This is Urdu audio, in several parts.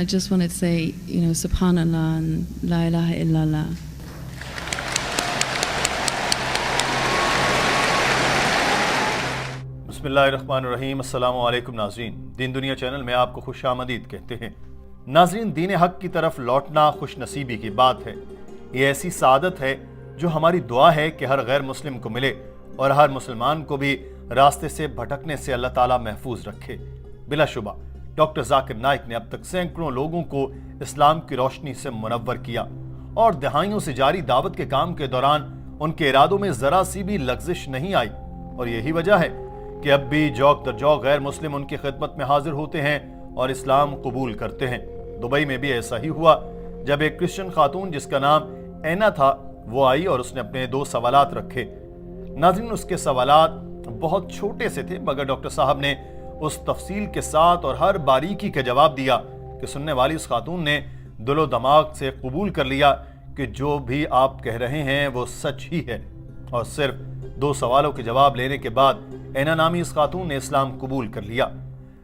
I just wanted to say, Subhanallah and La ilaha illallah. بسم اللہ الرحمن الرحیم. السلام علیکم ناظرین. دین دنیا چینل میں آپ کو خوش آمدید کہتے ہیں. ناظرین، دین حق کی طرف لوٹنا خوش نصیبی کی بات ہے. یہ ایسی سعادت ہے جو ہماری دعا ہے کہ ہر غیر مسلم کو ملے اور ہر مسلمان کو بھی راستے سے بھٹکنے سے اللہ تعالیٰ محفوظ رکھے. بلا شبہ ڈاکٹر ذاکر نائک نے اب تک سینکڑوں لوگوں کو اسلام کی روشنی سے منور کیا اور دہائیوں سے جاری دعوت کے کام کے دوران ان کے ارادوں میں ذرا سی بھی لغزش نہیں آئی. اور یہی وجہ ہے کہ اب بھی جوک در جوک غیر مسلم ان کی خدمت میں حاضر ہوتے ہیں اور اسلام قبول کرتے ہیں. دبئی میں بھی ایسا ہی ہوا جب ایک کرسچن خاتون جس کا نام اینا تھا وہ آئی اور اس نے اپنے 2 سوالات رکھے. ناظرین، اس کے سوالات بہت چھوٹے سے تھے مگر ڈاکٹر صاحب نے اس تفصیل کے ساتھ اور ہر باریکی کا جواب دیا کہ سننے والی اس خاتون نے دل و دماغ سے قبول کر لیا کہ جو بھی آپ کہہ رہے ہیں وہ سچ ہی ہے. اور صرف 2 سوالوں کے جواب لینے کے بعد اینا نامی اس خاتون نے اسلام قبول کر لیا.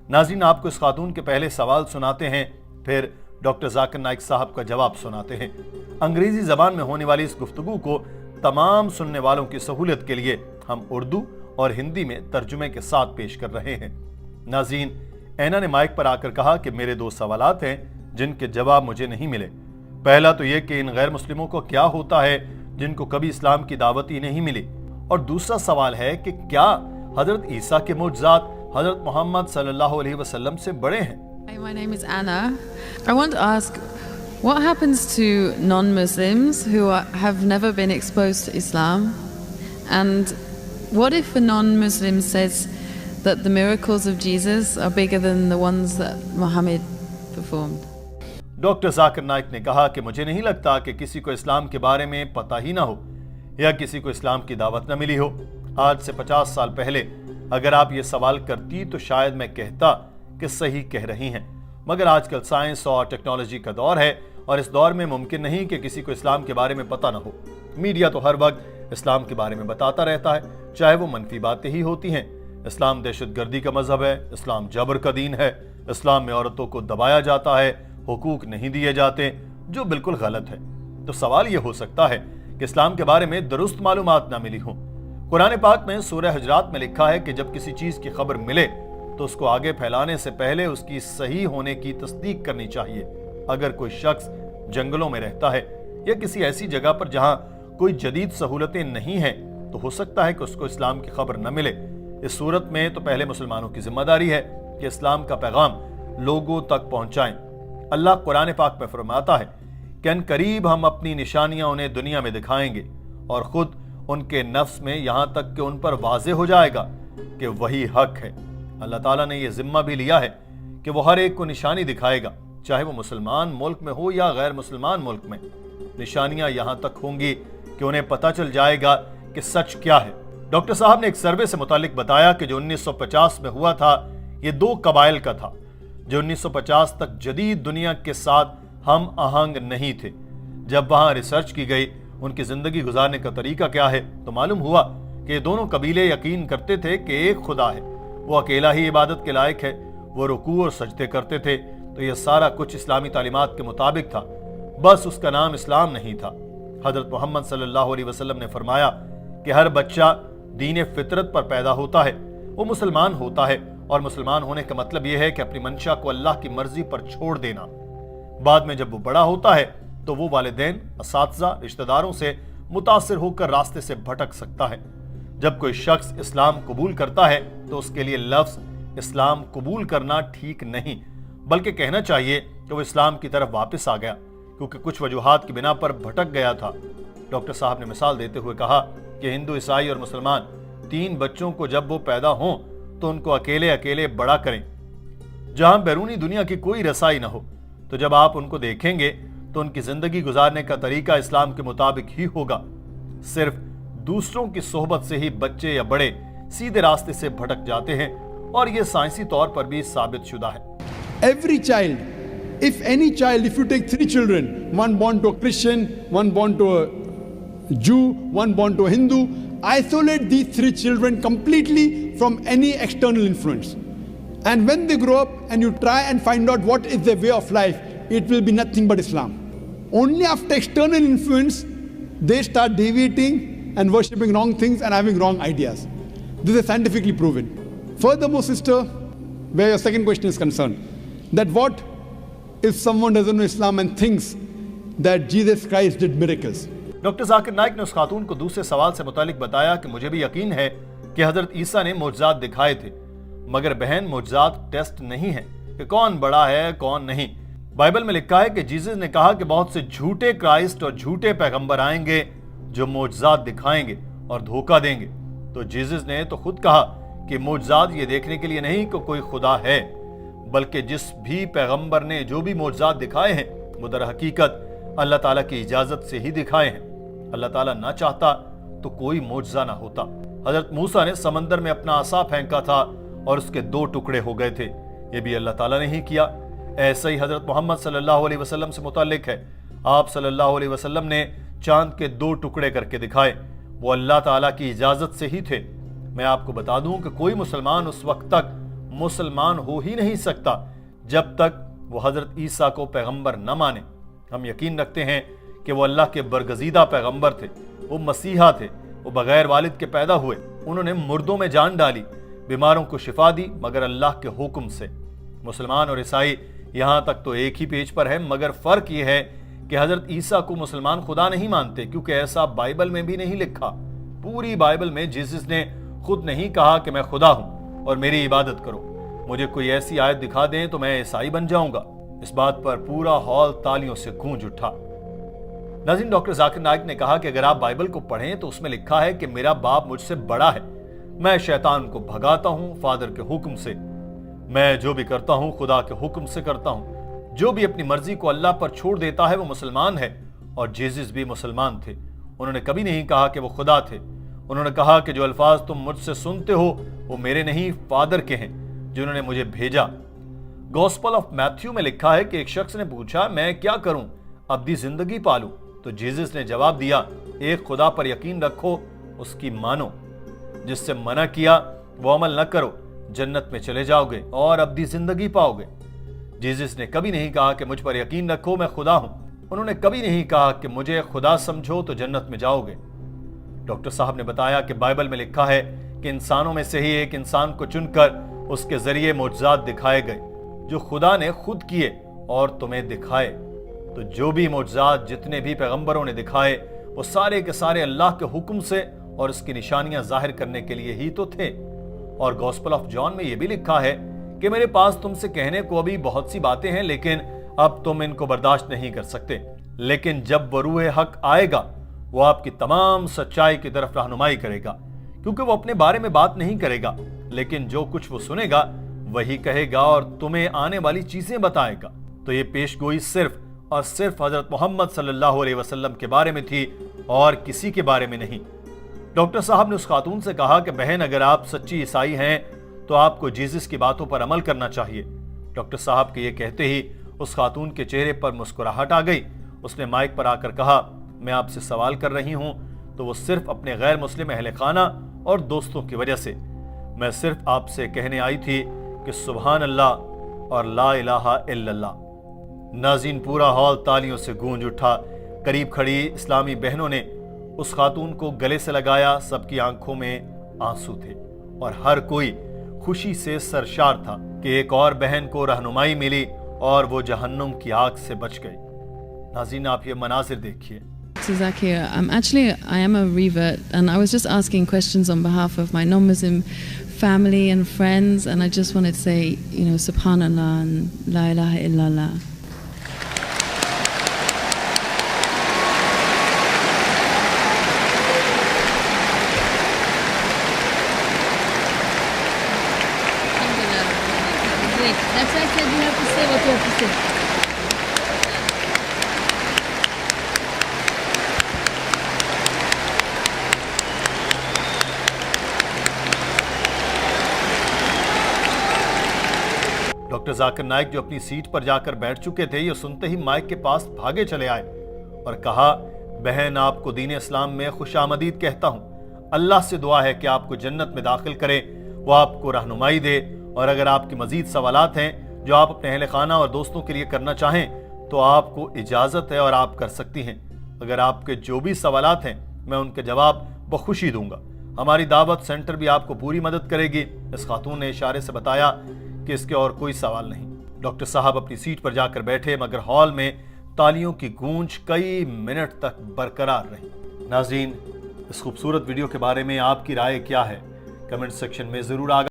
ناظرین، آپ کو اس خاتون کے پہلے سوال سناتے ہیں، پھر ڈاکٹر ذاکر نائک صاحب کا جواب سناتے ہیں. انگریزی زبان میں ہونے والی اس گفتگو کو تمام سننے والوں کی سہولت کے لیے ہم اردو اور ہندی میں ترجمے کے ساتھ پیش کر رہے ہیں. ناظرین، اینا نے مائک پر آ کر کہا کہ میرے 2 سوالات ہیں جن کے جواب مجھے نہیں ملے. پہلا تو یہ کہ ان غیر مسلموں کو کیا ہوتا ہے جن کو کبھی اسلام کی دعوت ہی نہیں ملی، اور دوسرا سوال ہے کہ کیا حضرت عیسیٰ کے معجزات حضرت محمد صلی اللہ علیہ وسلم سے بڑے ہیں؟ Hi, my name is Anna. I want to ask, what happens to non-Muslims who have never been exposed to Islam? And what if a non-Muslim says that the miracles of Jesus are bigger than the ones that Muhammad performed? Doctor Zakir Naik نے کہا کہ مجھے نہیں لگتا کہ کسی کو اسلام کے بارے میں پتہ ہی نہ ہو یا کسی کو اسلام کی دعوت نہ ملی ہو. آج سے 50 سال پہلے اگر آپ یہ سوال کرتی تو شاید میں کہتا کہ صحیح کہہ رہی ہیں، مگر آج کل سائنس اور ٹیکنالوجی کا دور ہے اور اس دور میں ممکن نہیں کہ کسی کو اسلام کے بارے میں پتہ نہ ہو. میڈیا تو ہر وقت اسلام کے بارے میں بتاتا رہتا ہے، چاہے وہ منفی باتیں ہی ہوتی ہیں. اسلام دہشت گردی کا مذہب ہے، اسلام جبر کا دین ہے، اسلام میں عورتوں کو دبایا جاتا ہے، حقوق نہیں دیے جاتے، جو بالکل غلط ہے. تو سوال یہ ہو سکتا ہے کہ اسلام کے بارے میں درست معلومات نہ ملی ہوں. قرآن پاک میں سورہ حجرات میں لکھا ہے کہ جب کسی چیز کی خبر ملے تو اس کو آگے پھیلانے سے پہلے اس کی صحیح ہونے کی تصدیق کرنی چاہیے. اگر کوئی شخص جنگلوں میں رہتا ہے یا کسی ایسی جگہ پر جہاں کوئی جدید سہولتیں نہیں ہیں تو ہو سکتا ہے کہ اس کو اسلام کی خبر نہ ملے. اس صورت میں تو پہلے مسلمانوں کی ذمہ داری ہے کہ اسلام کا پیغام لوگوں تک پہنچائیں. اللہ قرآن پاک میں فرماتا ہے کہ ان قریب ہم اپنی نشانیاں انہیں دنیا میں دکھائیں گے اور خود ان کے نفس میں یہاں تک کہ ان پر واضح ہو جائے گا کہ وہی حق ہے. اللہ تعالیٰ نے یہ ذمہ بھی لیا ہے کہ وہ ہر ایک کو نشانی دکھائے گا، چاہے وہ مسلمان ملک میں ہو یا غیر مسلمان ملک میں. نشانیاں یہاں تک ہوں گی کہ انہیں پتہ چل جائے گا کہ سچ کیا ہے. ڈاکٹر صاحب نے ایک سروے سے متعلق بتایا کہ جو 1950 میں ہوا تھا یہ 2 قبائل کا تھا جو 1950 تک جدید دنیا کے ساتھ ہم آہنگ نہیں تھے. جب وہاں ریسرچ کی گئی ان کی زندگی گزارنے کا طریقہ کیا ہے تو معلوم ہوا کہ یہ دونوں قبیلے یقین کرتے تھے کہ ایک خدا ہے، وہ اکیلا ہی عبادت کے لائق ہے، وہ رکوع اور سجدے کرتے تھے. تو یہ سارا کچھ اسلامی تعلیمات کے مطابق تھا، بس اس کا نام اسلام نہیں تھا. حضرت محمد صلی اللہ علیہ وسلم نے فرمایا کہ ہر بچہ دین فطرت پر پیدا ہوتا ہے، وہ مسلمان ہوتا ہے، اور مسلمان ہونے کا مطلب یہ ہے کہ اپنی منشا کو اللہ کی مرضی پر چھوڑ دینا. بعد میں جب وہ بڑا ہوتا ہے تو وہ والدین، اساتذہ، رشتہ داروں سے متاثر ہو کر راستے سے بھٹک سکتا ہے. جب کوئی شخص اسلام قبول کرتا ہے تو اس کے لیے لفظ اسلام قبول کرنا ٹھیک نہیں، بلکہ کہنا چاہیے کہ وہ اسلام کی طرف واپس آ گیا کیونکہ کچھ وجوہات کی بنا پر بھٹک گیا تھا. ڈاکٹر صاحب نے مثال دیتے ہوئے کہا کہ ہندو، عیسائی اور مسلمان 3 بچوں کو جب وہ پیدا ہوں تو ان کو اکیلے اکیلے بڑا کریں جہاں بیرونی دنیا کی کوئی رسائی نہ ہو. تو جب آپ ان کو دیکھیں گے تو ان کی زندگی گزارنے کا طریقہ اسلام کے مطابق ہی ہوگا. صرف دوسروں کی صحبت سے ہی بچے یا بڑے سیدھے راستے سے بھٹک جاتے ہیں اور یہ سائنسی طور پر بھی ثابت شدہ ہے. Every child, if any child, if you take 3 children, one born to a Christian, one born to a Jew, one born to a Hindu, isolate these 3 children completely from any external influence. And when they grow up and you try and find out what is their way of life, it will be nothing but Islam. Only after external influence, they start deviating and worshipping wrong things and having wrong ideas. This is scientifically proven. Furthermore, sister, where your second question is concerned, that what if someone doesn't know Islam and thinks that Jesus Christ did miracles? Doctor Zakir Naik نے اس خاتون کو دوسرے سوال سے متعلق بتایا کہ مجھے بھی یقین ہے کہ حضرت عیسیٰ نے معجزات دکھائے تھے، مگر بہن معجزات ٹیسٹ نہیں ہیں کہ کون بڑا ہے کون نہیں۔ بائبل میں لکھا ہے کہ جیزس نے کہا کہ بہت سے جھوٹے کرائسٹ اور جھوٹے پیغمبر آئیں گے جو معجزات دکھائیں گے اور دھوکہ دیں گے۔ تو جیزس نے تو خود کہا کہ معجزات یہ دیکھنے کے لیے نہیں کہ کوئی خدا ہے، بلکہ جس بھی پیغمبر نے جو بھی معجزات دکھائے ہیں وہ در حقیقت اللہ تعالیٰ کی اجازت سے ہی دکھائے ہیں۔ اللہ تعالیٰ نہ چاہتا تو کوئی معجزہ نہ ہوتا۔ حضرت موسیٰ نے سمندر میں اپنا عصا پھینکا تھا اور اس کے 2 ٹکڑے ہو گئے تھے، یہ بھی اللہ تعالیٰ نے ہی کیا۔ ایسا ہی حضرت محمد صلی اللہ علیہ وسلم سے متعلق ہے، آپ صلی اللہ علیہ وسلم نے چاند کے 2 ٹکڑے کر کے دکھائے، وہ اللہ تعالیٰ کی اجازت سے ہی تھے۔ میں آپ کو بتا دوں کہ کوئی مسلمان اس وقت تک مسلمان ہو ہی نہیں سکتا جب تک وہ حضرت عیسیٰ کو پیغمبر نہ مانے۔ ہم یقین رکھتے ہیں کہ وہ اللہ کے برگزیدہ پیغمبر تھے، وہ مسیحا تھے، وہ بغیر والد کے پیدا ہوئے، انہوں نے مردوں میں جان ڈالی، بیماروں کو شفا دی مگر اللہ کے حکم سے۔ مسلمان اور عیسائی یہاں تک تو ایک ہی پیج پر ہے، مگر فرق یہ ہے کہ حضرت عیسیٰ کو مسلمان خدا نہیں مانتے، کیونکہ ایسا بائبل میں بھی نہیں لکھا۔ پوری بائبل میں جیسس نے خود نہیں کہا کہ میں خدا ہوں اور میری عبادت کرو۔ مجھے کوئی ایسی آیت دکھا دیں تو میں عیسائی بن جاؤں گا۔ اس بات پر پورا ہال تالیوں سے گونج اٹھا۔ ناظرین، ڈاکٹر ذاکر نائک نے کہا کہ اگر آپ بائبل کو پڑھیں تو اس میں لکھا ہے کہ میرا باپ مجھ سے بڑا ہے، میں شیطان کو بھگاتا ہوں فادر کے حکم سے، میں جو بھی کرتا ہوں خدا کے حکم سے کرتا ہوں۔ جو بھی اپنی مرضی کو اللہ پر چھوڑ دیتا ہے وہ مسلمان ہے، اور جیزس بھی مسلمان تھے۔ انہوں نے کبھی نہیں کہا کہ وہ خدا تھے۔ انہوں نے کہا کہ جو الفاظ تم مجھ سے سنتے ہو وہ میرے نہیں، فادر کے ہیں جنہوں نے مجھے بھیجا۔ گوسپل آف میتھیو میں لکھا ہے کہ ایک شخص نے پوچھا میں کیا کروں ابدی زندگی پالوں؟ تو جیزس نے جواب دیا ایک خدا پر یقین رکھو، اس کی مانو، جس سے منع کیا وہ عمل نہ کرو، جنت میں چلے جاؤ گے اور ابدی زندگی پاؤ گے۔ جیزس نے کبھی نہیں کہا کہ مجھ پر یقین رکھو میں خدا ہوں۔ انہوں نے کبھی نہیں کہا کہ مجھے خدا سمجھو تو جنت میں جاؤ گے۔ ڈاکٹر صاحب نے بتایا کہ بائبل میں لکھا ہے کہ انسانوں میں سے ہی ایک انسان کو چن کر اس کے ذریعے معجزات دکھائے گئے جو خدا نے خود کیے اور تمہیں دکھائے۔ تو جو بھی معجزات جتنے بھی پیغمبروں نے دکھائے وہ سارے کے سارے اللہ کے حکم سے اور اس کی نشانیاں ظاہر کرنے کے لیے ہی تو تھے۔ اور گوسپل آف جان میں یہ بھی لکھا ہے کہ میرے پاس تم سے کہنے کو ابھی بہت سی باتیں ہیں لیکن اب تم ان کو برداشت نہیں کر سکتے، لیکن جب وہ روح حق آئے گا وہ آپ کی تمام سچائی کی طرف رہنمائی کرے گا، کیونکہ وہ اپنے بارے میں بات نہیں کرے گا لیکن جو کچھ وہ سنے گا وہی کہے گا اور تمہیں آنے والی چیزیں بتائے گا۔ تو یہ پیش گوئی صرف اور صرف حضرت محمد صلی اللہ علیہ وسلم کے بارے میں تھی اور کسی کے بارے میں نہیں۔ ڈاکٹر صاحب نے اس خاتون سے کہا کہ بہن اگر آپ سچی عیسائی ہیں تو آپ کو جیزس کی باتوں پر عمل کرنا چاہیے۔ ڈاکٹر صاحب کے یہ کہتے ہی اس خاتون کے چہرے پر مسکراہٹ آ گئی۔ اس نے مائک پر آ کر کہا میں آپ سے سوال کر رہی ہوں تو وہ صرف اپنے غیر مسلم اہل خانہ اور دوستوں کی وجہ سے۔ میں صرف آپ سے کہنے آئی تھی کہ سبحان اللہ اور لا الہ الا اللہ۔ ناظرین، پورا ہال تالیوں سے گونج اٹھا۔ قریب کھڑی اسلامی بہنوں نے اس خاتون کو گلے سے لگایا، سب کی آنکھوں میں آنسو تھے اور ہر کوئی خوشی سے سرشار تھا کہ ایک اور بہن کو رہنمائی ملی اور وہ جہنم کی آگ سے بچ گئی۔ ناظرین، آپ یہ مناظر دیکھیے۔ Zakir, I am a revert, and I was just asking questions on behalf of my non-Muslim family and friends, and I just wanted to say, Subhanallah and La ilaha illallah. That's why I said you have to say what you have to say. Doctor Zakir Naik جو اپنی سیٹ پر جا کر بیٹھ چکے تھے یہ سنتے ہی مائک کے پاس بھاگے چلے آئے اور کہا بہن آپ کو دین اسلام میں خوش آمدید کہتا ہوں۔ اللہ سے دعا ہے کہ آپ کو جنت میں داخل کرے، وہ آپ کو رہنمائی دے اور اگر آپ کی مزید سوالات ہیں جو آپ اپنے اہل خانہ اور دوستوں کے لیے کرنا چاہیں تو آپ کو اجازت ہے اور آپ کر سکتی ہیں۔ اگر آپ کے جو بھی سوالات ہیں میں ان کے جواب بخوشی دوں گا۔ ہماری دعوت سینٹر بھی آپ کو پوری مدد کرے گی۔ اس خاتون نے اشارے سے بتایا کہ اس کے اور کوئی سوال نہیں۔ ڈاکٹر صاحب اپنی سیٹ پر جا کر بیٹھے مگر ہال میں تالیوں کی گونج کئی منٹ تک برقرار رہی۔ ناظرین، اس خوبصورت ویڈیو کے بارے میں آپ کی رائے کیا ہے؟ کمنٹ سیکشن میں ضرور آگاہ